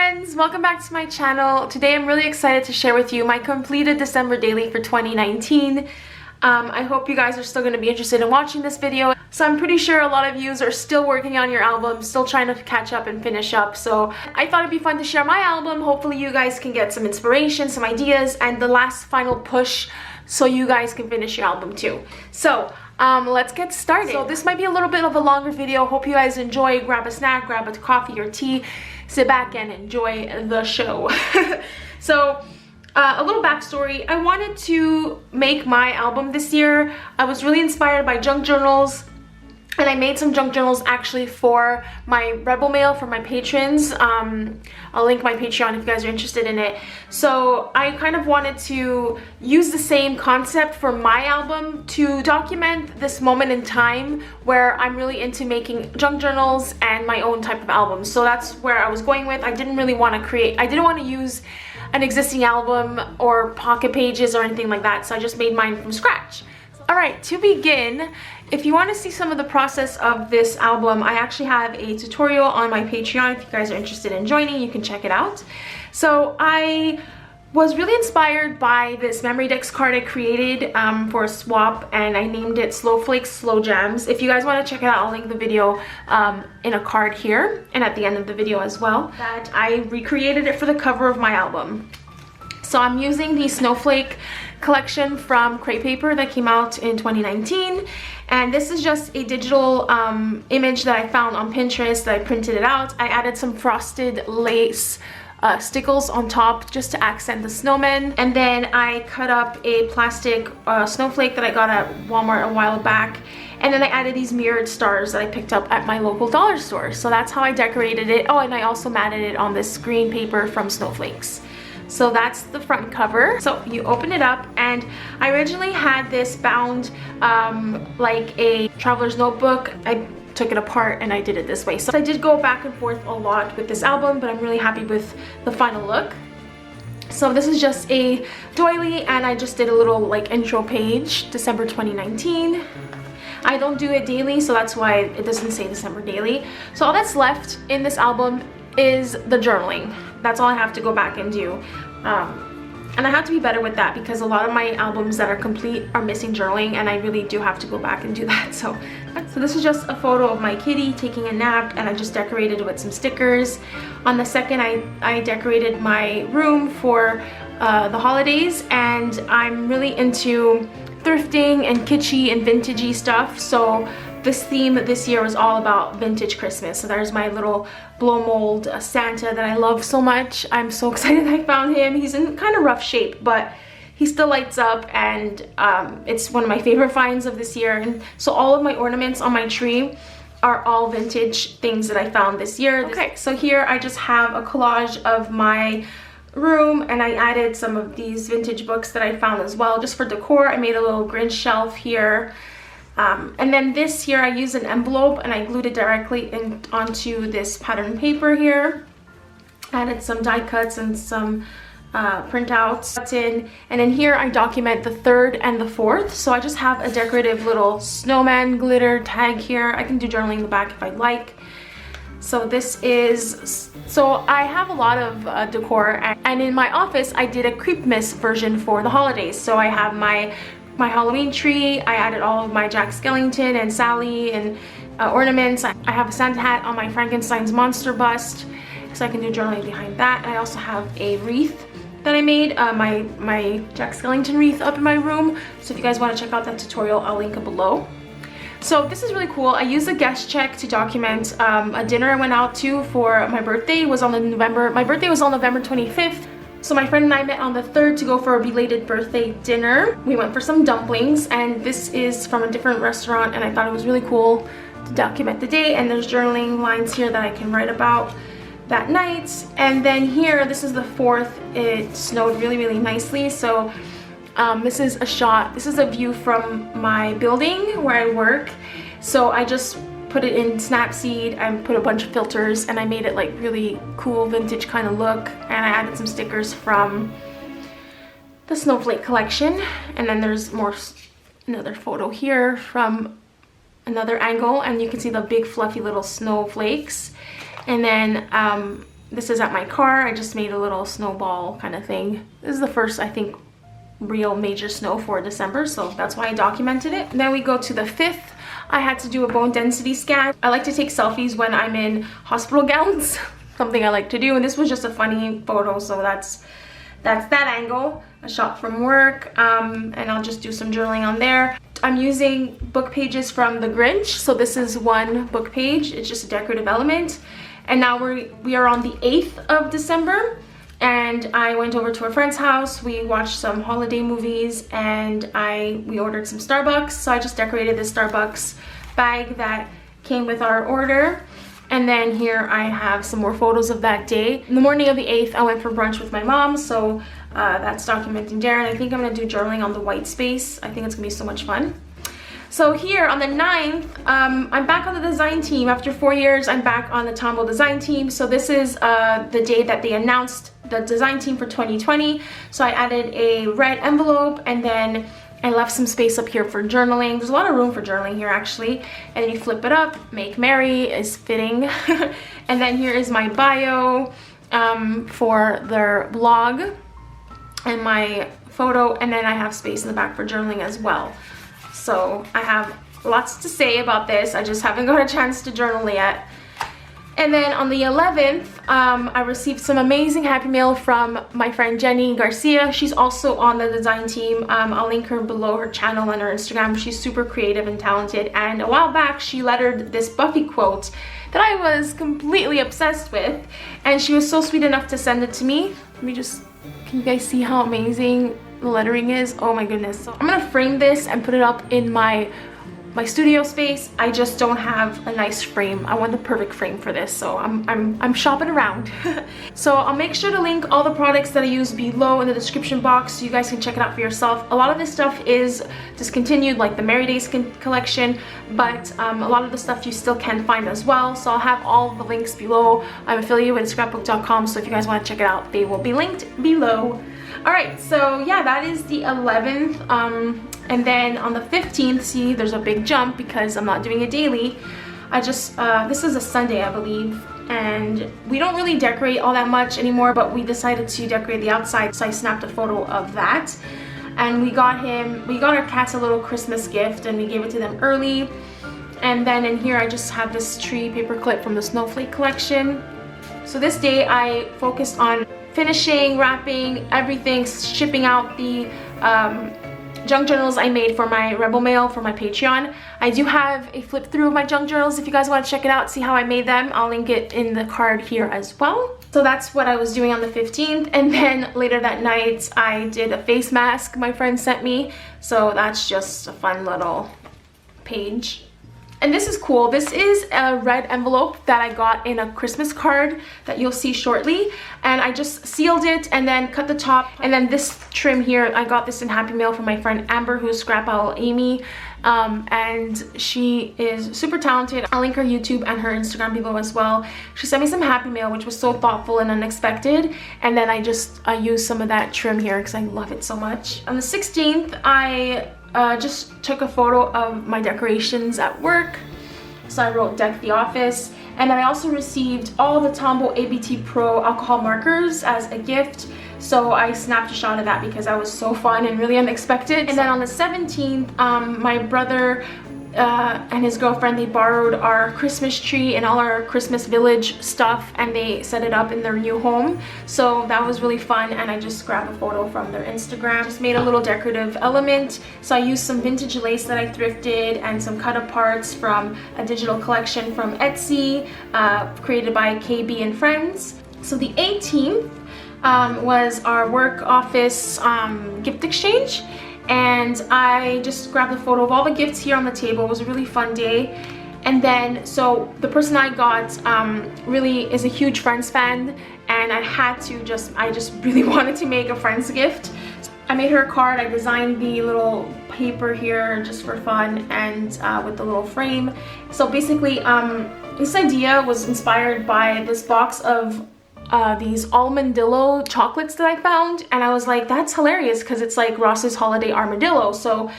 friends, welcome back to my channel. Today I'm really excited to share with you my completed December daily for 2019. I hope you guys are still going to be interested in watching this video. So I'm pretty sure a lot of you are still working on your album, still trying to catch up and finish up. So I thought it'd be fun to share my album. Hopefully you guys can get some inspiration, some ideas, and the last final push so you guys can finish your album too. So let's get started. So this might be a little bit of a longer video. Hope you guys enjoy. Grab a snack, grab a coffee or tea, sit back and enjoy the show. So a little backstory. I wanted to make my album this year. I was really inspired by junk journals, and I made some junk journals actually for my Rebel mail for my patrons. I'll link my Patreon if you guys are interested in it. So I kind of wanted to use the same concept for my album to document this moment in time where I'm really into making junk journals and my own type of albums. So that's where I was going with. I didn't want to use an existing album or pocket pages or anything like that. So I just made mine from scratch. Alright, to begin, if you want to see some of the process of this album, I actually have a tutorial on my Patreon. If you guys are interested in joining, you can check it out. So I was really inspired by this memory decks card I created for a swap, and I named it Snowflake Slow Jams. If you guys want to check it out, I'll link the video in a card here and at the end of the video as well. That I recreated it for the cover of my album. So I'm using the Snowflake collection from Crepe Paper that came out in 2019, and this is just a digital image that I found on Pinterest that I printed it out. I added some frosted lace stickles on top just to accent the snowman, and then I cut up a plastic snowflake that I got at Walmart a while back, and then I added these mirrored stars that I picked up at my local dollar store. So that's how I decorated it. Oh, and I also matted it on this green paper from Snowflakes. So that's the front cover. So you open it up, and I originally had this bound like a traveler's notebook. I took it apart and I did it this way. So I did go back and forth a lot with this album, but I'm really happy with the final look. So this is just a doily, and I just did a little like intro page, December 2019. I don't do it daily, so that's why it doesn't say December daily. So all that's left in this album is the journaling. That's all I have to go back and do. And I have to be better with that because a lot of my albums that are complete are missing journaling, and I really do have to go back and do that. So this is just a photo of my kitty taking a nap, and I just decorated it with some stickers. On the second, I decorated my room for the holidays, and I'm really into thrifting and kitschy and vintagey stuff. So this theme this year was all about vintage Christmas. So there's my little blow mold Santa that I love so much. I'm so excited I found him. He's in kind of rough shape, but he still lights up, and it's one of my favorite finds of this year. And so all of my ornaments on my tree are all vintage things that I found this year. Okay, so here I just have a collage of my room, and I added some of these vintage books that I found as well just for decor. I made a little Grinch shelf here. And then this here, I used an envelope and I glued it directly onto this pattern paper here. Added some die cuts and some printouts in, and in here I document the 3rd and the 4th. So I just have a decorative little snowman glitter tag here. I can do journaling in the back if I'd like. So I have a lot of decor, and in my office I did a Creepmas version for the holidays. So I have my Halloween tree. I added all of my Jack Skellington and Sally and ornaments. I have a Santa hat on my Frankenstein's monster bust, so I can do journaling behind that. And I also have a wreath that I made, my Jack Skellington wreath up in my room. So if you guys want to check out that tutorial, I'll link it below. So this is really cool. I used a guest check to document a dinner I went out to for my birthday. My birthday was on November 25th. So my friend and I met on the 3rd to go for a belated birthday dinner. We went for some dumplings, and this is from a different restaurant, and I thought it was really cool to document the day. And there's journaling lines here that I can write about that night. And then here, this is the 4th. It snowed really, really nicely. So this is a view from my building where I work. So I just put it in Snapseed and put a bunch of filters, and I made it like really cool vintage kind of look, and I added some stickers from the Snowflake collection. And then there's another photo here from another angle, and you can see the big fluffy little snowflakes. And then this is at my car. I just made a little snowball kind of thing. This is the first, I think, real major snow for December, so that's why I documented it. And then we go to the 5th. I had to do a bone density scan. I like to take selfies when I'm in hospital gowns, something I like to do, and this was just a funny photo, so that's that angle, a shot from work, and I'll just do some journaling on there. I'm using book pages from The Grinch, so this is one book page. It's just a decorative element. And now we are on the 8th of December, and I went over to a friend's house. We watched some holiday movies, and we ordered some Starbucks. So I just decorated this Starbucks bag that came with our order. And then here I have some more photos of that day. In the morning of the 8th, I went for brunch with my mom, so that's documenting there. And I think I'm gonna do journaling on the white space. I think it's gonna be so much fun. So here on the 9th, I'm back on the design team. After 4 years, I'm back on the Tombow design team. So this is the day that they announced the design team for 2020. So I added a red envelope, and then I left some space up here for journaling. There's a lot of room for journaling here, actually. And then you flip it up, make merry is fitting. And then here is my bio for their blog and my photo, and then I have space in the back for journaling as well. So I have lots to say about this. I just haven't got a chance to journal yet. And then on the 11th, I received some amazing Happy Mail from my friend Jennie Garcia. She's also on the design team. I'll link her below, her channel and her Instagram. She's super creative and talented. And a while back, she lettered this Buffy quote that I was completely obsessed with. And she was so sweet enough to send it to me. Let me just, can you guys see how amazing the lettering is? Oh my goodness. So I'm gonna frame this and put it up in my studio space. I just don't have a nice frame. I want the perfect frame for this, so I'm shopping around. So I'll make sure to link all the products that I use below in the description box so you guys can check it out for yourself. A lot of this stuff is discontinued, like the Merry Days collection, but a lot of the stuff you still can find as well. So I'll have all the links below. I'm affiliated with scrapbook.com, so if you guys want to check it out, they will be linked below. All right, so yeah, that is the 11th. And then on the 15th, see, there's a big jump because I'm not doing it daily. This is a Sunday, I believe, and we don't really decorate all that much anymore, but we decided to decorate the outside, so I snapped a photo of that. And we got our cats a little Christmas gift, and we gave it to them early. And then in here, I just have this tree paper clip from the Snowflake collection. So this day, I focused on finishing, wrapping, everything, shipping out the junk journals I made for my Rebel Mail for my Patreon. I do have a flip through of my junk journals if you guys want to check it out, see how I made them. I'll link it in the card here as well. So that's what I was doing on the 15th, and then later that night I did a face mask my friend sent me. So that's just a fun little page. And this is cool. This is a red envelope that I got in a Christmas card that you'll see shortly. And I just sealed it and then cut the top. And then this trim here, I got this in Happy Mail from my friend Amber, who's Scrap Owl Amy. And she is super talented. I'll link her YouTube and her Instagram below as well. She sent me some Happy Mail, which was so thoughtful and unexpected. And then I used some of that trim here because I love it so much. On the 16th, I just took a photo of my decorations at work. So I wrote Deck the Office. And then I also received all the Tombow ABT Pro alcohol markers as a gift. So I snapped a shot of that because that was so fun and really unexpected. And then on the 17th, my brother and his girlfriend, they borrowed our Christmas tree and all our Christmas village stuff, and they set it up in their new home. So that was really fun, and I just grabbed a photo from their Instagram. Just made a little decorative element. So I used some vintage lace that I thrifted and some cut aparts from a digital collection from Etsy, created by KB and Friends. So the 18th was our work office gift exchange. And I just grabbed a photo of all the gifts here on the table. It was a really fun day. And then, so the person I got really is a huge Friends fan, and I just really wanted to make a Friends gift. I made her a card. I designed the little paper here just for fun, and with the little frame. So basically, this idea was inspired by this box of these almondillo chocolates that I found, and I was like, that's hilarious because it's like Ross's Holiday Armadillo. So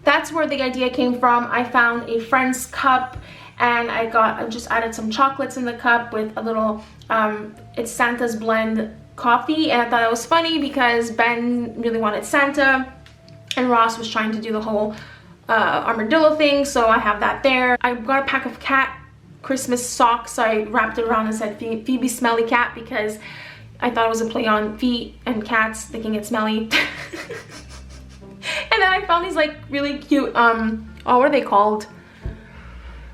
that's where the idea came from. I found a Friends cup, and I just added some chocolates in the cup with a little, it's Santa's Blend coffee, and I thought it was funny because Ben really wanted Santa, and Ross was trying to do the whole armadillo thing, so I have that there. I got a pack of cat Christmas socks, so I wrapped it around and said Phoebe Smelly Cat because I thought it was a play on feet and cats thinking it's smelly. And then I found these like really cute, oh, what are they called?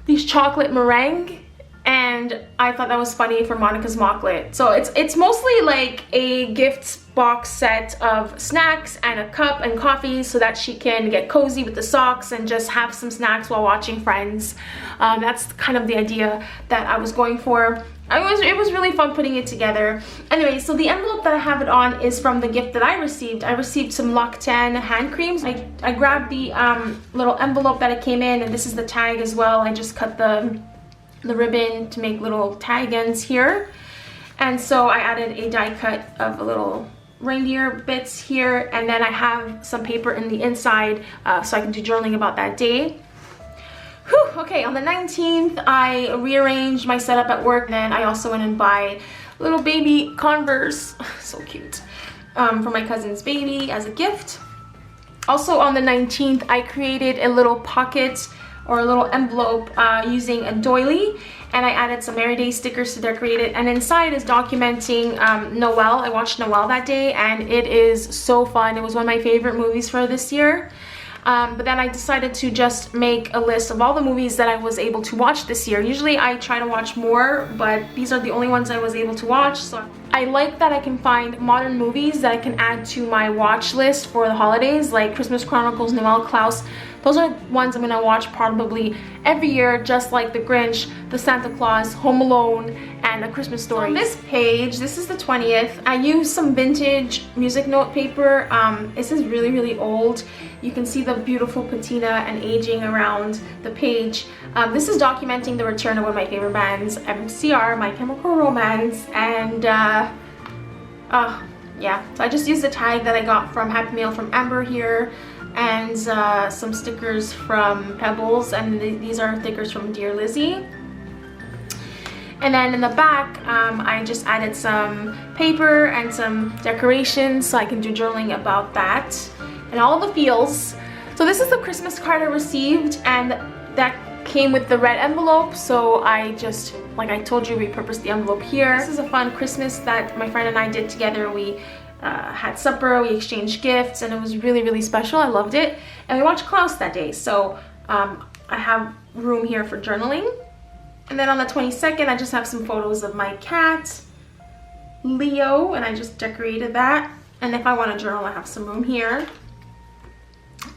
These chocolate meringue, and I thought that was funny for Monica's Mocklet. So it's mostly like a gift box set of snacks and a cup and coffee so that she can get cozy with the socks and just have some snacks while watching Friends. That's kind of the idea that I was going for. It was really fun putting it together. Anyway, so the envelope that I have it on is from the gift that I received. I received some L'Occitane hand creams. I grabbed the little envelope that it came in, and this is the tag as well. I just cut the ribbon to make little tag ends here. And so I added a die cut of a little reindeer bits here, and then I have some paper in the inside so I can do journaling about that day. Whew, okay, on the 19th, I rearranged my setup at work. Then I also went and buy little baby Converse, so cute, for my cousin's baby as a gift. Also on the 19th, I created a little pocket or a little envelope using a doily, and I added some Merry Day stickers to decorate it, and inside is documenting Noel. I watched Noel that day, and it is so fun. It was one of my favorite movies for this year. But then I decided to just make a list of all the movies that I was able to watch this year. Usually I try to watch more, but these are the only ones I was able to watch. So I like that I can find modern movies that I can add to my watch list for the holidays, like Christmas Chronicles, Noel, Klaus. Those are ones I'm gonna watch probably every year, just like The Grinch, The Santa Claus, Home Alone, and A Christmas Story. So on this page, this is the 20th, I used some vintage music note paper. This is really, really old. You can see the beautiful patina and aging around the page. This is documenting the return of one of my favorite bands, MCR, My Chemical Romance, and yeah. So I just used the tag that I got from Happy Mail from Amber here, and some stickers from Pebbles, and these are stickers from Dear Lizzie. And then in the back, I just added some paper and some decorations so I can do journaling about that and all the feels. So this is the Christmas card I received, and that came with the red envelope, so I just, like I told you, repurposed the envelope here. This is a fun Christmas that my friend and I did together. We had supper, we exchanged gifts, and it was really, really special. I loved it. And we watched Klaus that day, so I have room here for journaling. And then on the 22nd, I just have some photos of my cat, Leo, and I just decorated that. And if I want to journal, I have some room here.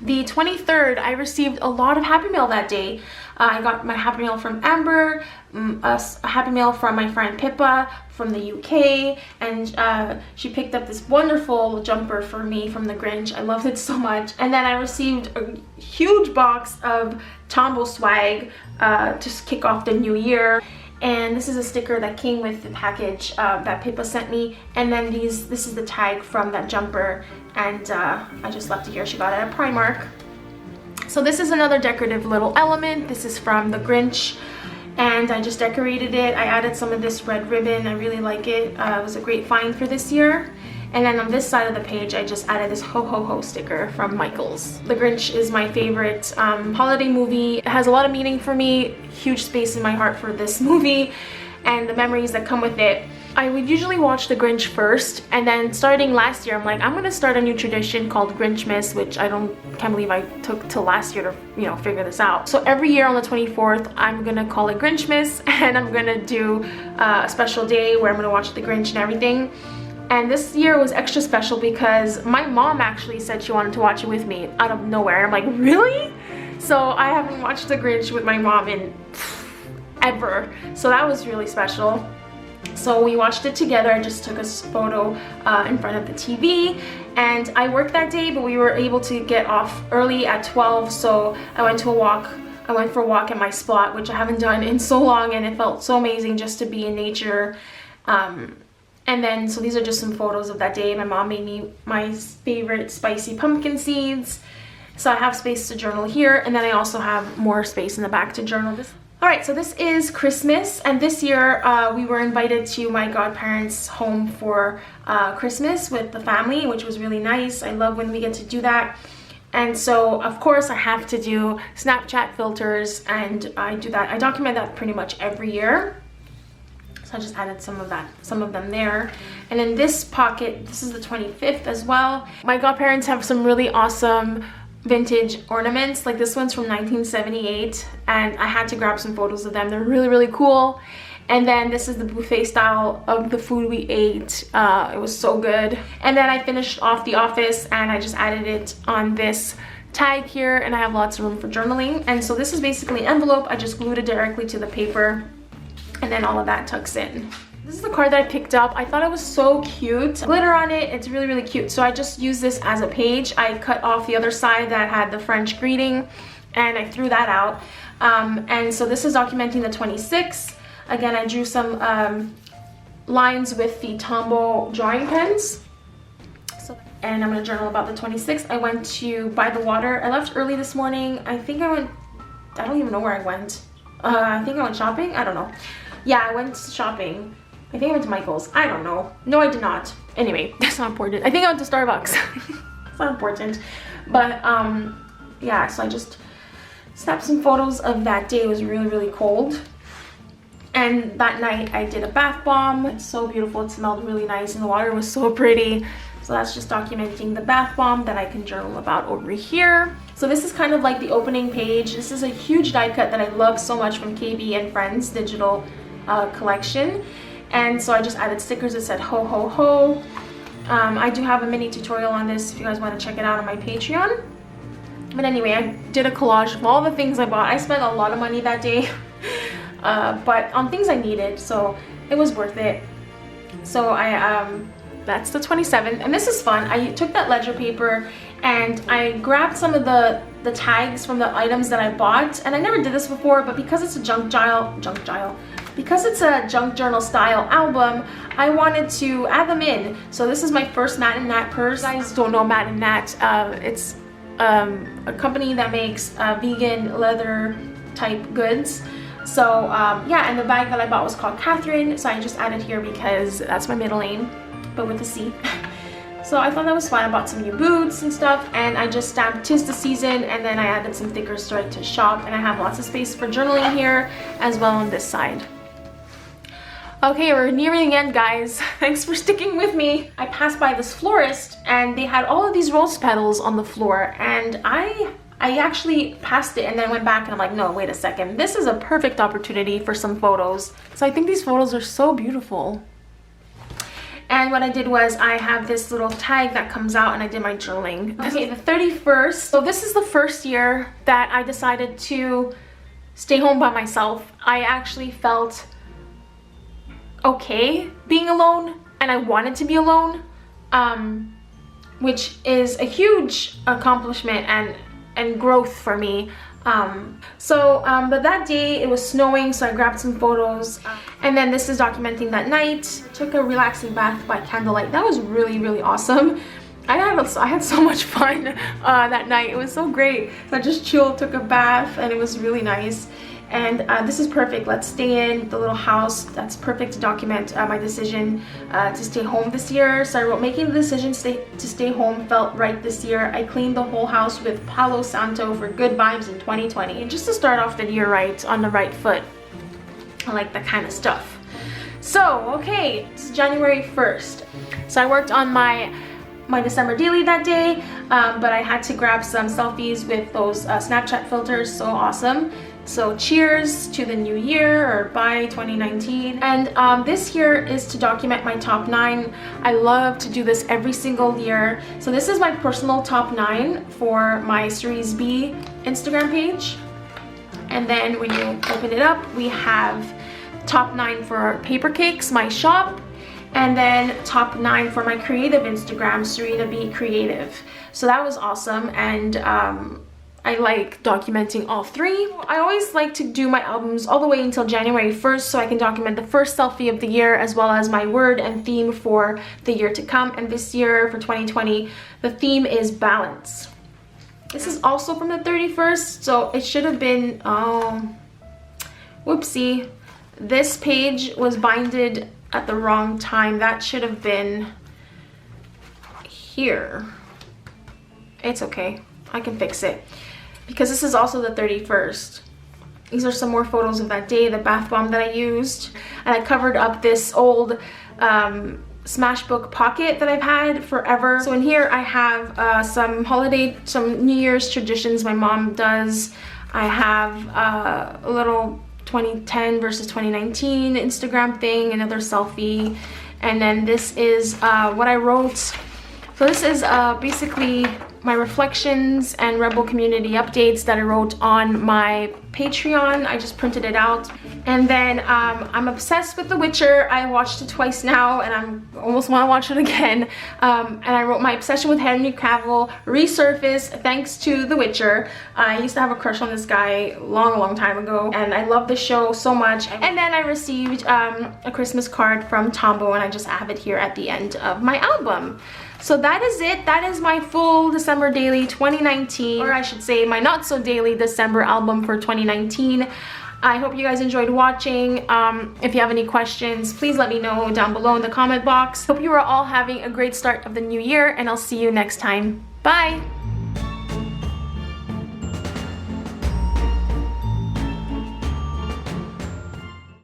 The 23rd, I received a lot of Happy Mail that day. I got my Happy Mail from Amber, a Happy Mail from my friend Pippa from the UK, and she picked up this wonderful jumper for me from The Grinch. I loved it so much. And then I received a huge box of Tombow swag to kick off the new year. And this is a sticker that came with the package that Pippa sent me. And then this is the tag from that jumper, and I just left it here. She got it at Primark. So this is another decorative little element. This is from The Grinch, and I just decorated it. I added some of this red ribbon. I really like it. It was a great find for this year. And then on this side of the page, I just added this Ho Ho Ho sticker from Michaels. The Grinch is my favorite holiday movie. It has a lot of meaning for me, huge space in my heart for this movie, and the memories that come with it. I would usually watch The Grinch first, and then starting last year, I'm like, I'm gonna start a new tradition called Grinchmas, which I can't believe I took till last year to, figure this out. So every year on the 24th, I'm gonna call it Grinchmas, and I'm gonna do a special day where I'm gonna watch The Grinch and everything. And this year was extra special because my mom actually said she wanted to watch it with me out of nowhere. I'm like, really? So I haven't watched The Grinch with my mom in ever. So that was really special. So we watched it together. I just took a photo in front of the TV, and I worked that day, but we were able to get off early at 12, so I went for a walk at my spot, which I haven't done in so long, and it felt so amazing just to be in nature. And then, so these are just some photos of that day. My mom made me my favorite spicy pumpkin seeds. So I have space to journal here, and then I also have more space in the back to journal this. Alright, so this is Christmas, and this year we were invited to my godparents' home for Christmas with the family, which was really nice. I love when we get to do that. And so, of course, I have to do Snapchat filters, and I do that. I document that pretty much every year. So I just added some of them there. And in this pocket, this is the 25th as well. My godparents have some really awesome vintage ornaments. Like this one's from 1978, and I had to grab some photos of them. They're really, really cool. And then this is the buffet style of the food we ate. It was so good. And then I finished off the office, and I just added it on this tag here, and I have lots of room for journaling. And so this is basically an envelope. I just glued it directly to the paper, and then all of that tucks in. This is the card that I picked up. I thought it was so cute. Glitter on it, it's really, really cute. So I just used this as a page. I cut off the other side that had the French greeting, and I threw that out. And so this is documenting the 26th. Again, I drew some lines with the Tombow drawing pens. And I'm gonna journal about the 26th. I went to buy the water. I left early this morning. I don't even know where I went. I think I went shopping, I don't know. Yeah, I went shopping. I think I went to Michael's. I don't know. No, I did not. Anyway, that's not important. I think I went to Starbucks. It's not important. But yeah, so I just snapped some photos of that day. It was really, really cold. And that night I did a bath bomb. It's so beautiful. It smelled really nice, and the water was so pretty. So that's just documenting the bath bomb that I can journal about over here. So this is kind of like the opening page. This is a huge die cut that I love so much from KB and Friends digital collection. And so I just added stickers that said ho ho ho. I do have a mini tutorial on this if you guys want to check it out on my Patreon. But anyway, I did a collage of all the things I bought. I spent a lot of money that day, but on things I needed, so it was worth it. So that's the 27th, and this is fun. I took that ledger paper and I grabbed some of the tags from the items that I bought, and I never did this before, but because it's a because it's a junk journal style album, I wanted to add them in. So this is my first Matt and Nat purse. You guys don't know Matt and Nat. It's a company that makes vegan leather type goods. So yeah, and the bag that I bought was called Catherine, so I just added here because that's my middle name, but with a C. So I thought that was fun. I bought some new boots and stuff, and I just stamped "'Tis the Season," and then I added some thicker strike to shop, and I have lots of space for journaling here as well on this side. Okay, we're nearing the end, guys. Thanks for sticking with me. I passed by this florist, and they had all of these rose petals on the floor, and I actually passed it and then went back, and I'm like, no, wait a second. This is a perfect opportunity for some photos. So I think these photos are so beautiful. And what I did was I have this little tag that comes out, and I did my journaling. Okay, the 31st. So this is the first year that I decided to stay home by myself. I actually felt okay being alone, and I wanted to be alone, which is a huge accomplishment and growth for me. But that day it was snowing, so I grabbed some photos, and then this is documenting that night. Took a relaxing bath by candlelight. That was really, really awesome. I had so much fun that night. It was so great. So I just chilled, took a bath, and it was really nice. And this is perfect. Let's stay in the little house. That's perfect to document my decision to stay home this year. So I wrote, making the decision to stay home felt right this year. I cleaned the whole house with Palo Santo for good vibes in 2020. And just to start off the year right, on the right foot. I like that kind of stuff. So, okay, it's January 1st. So I worked on my December daily that day, but I had to grab some selfies with those Snapchat filters. So awesome. So cheers to the new year, or bye 2019. And this year is to document my top 9. I love to do this every single year. So this is my personal top 9 for my Series B Instagram page. And then when you open it up, we have top 9 for PAPERCAKES, my shop. And then top 9 for my creative Instagram, Serena B Creative. So that was awesome, and I like documenting all 3. I always like to do my albums all the way until January 1st so I can document the first selfie of the year as well as my word and theme for the year to come. And this year, for 2020, the theme is balance. This is also from the 31st, so it should have been Whoopsie. This page was binded at the wrong time. That should have been here. It's okay. I can fix it. Because this is also the 31st. These are some more photos of that day, the bath bomb that I used. And I covered up this old Smashbook pocket that I've had forever. So in here I have some New Year's traditions my mom does. I have a little 2010 versus 2019 Instagram thing, another selfie. And then this is what I wrote. So this is basically my reflections and Rebel community updates that I wrote on my Patreon. I just printed it out. And then I'm obsessed with The Witcher. I watched it twice now and I almost want to watch it again. And I wrote my obsession with Henry Cavill resurfaced thanks to The Witcher. I used to have a crush on this guy long time ago and I love the show so much. And then I received a Christmas card from Tombow and I just have it here at the end of my album. So that is it. That is my full December daily 2019, or I should say my not so daily December album for 2019. I hope you guys enjoyed watching. If you have any questions, please let me know down below in the comment box. Hope you are all having a great start of the new year and I'll see you next time. Bye!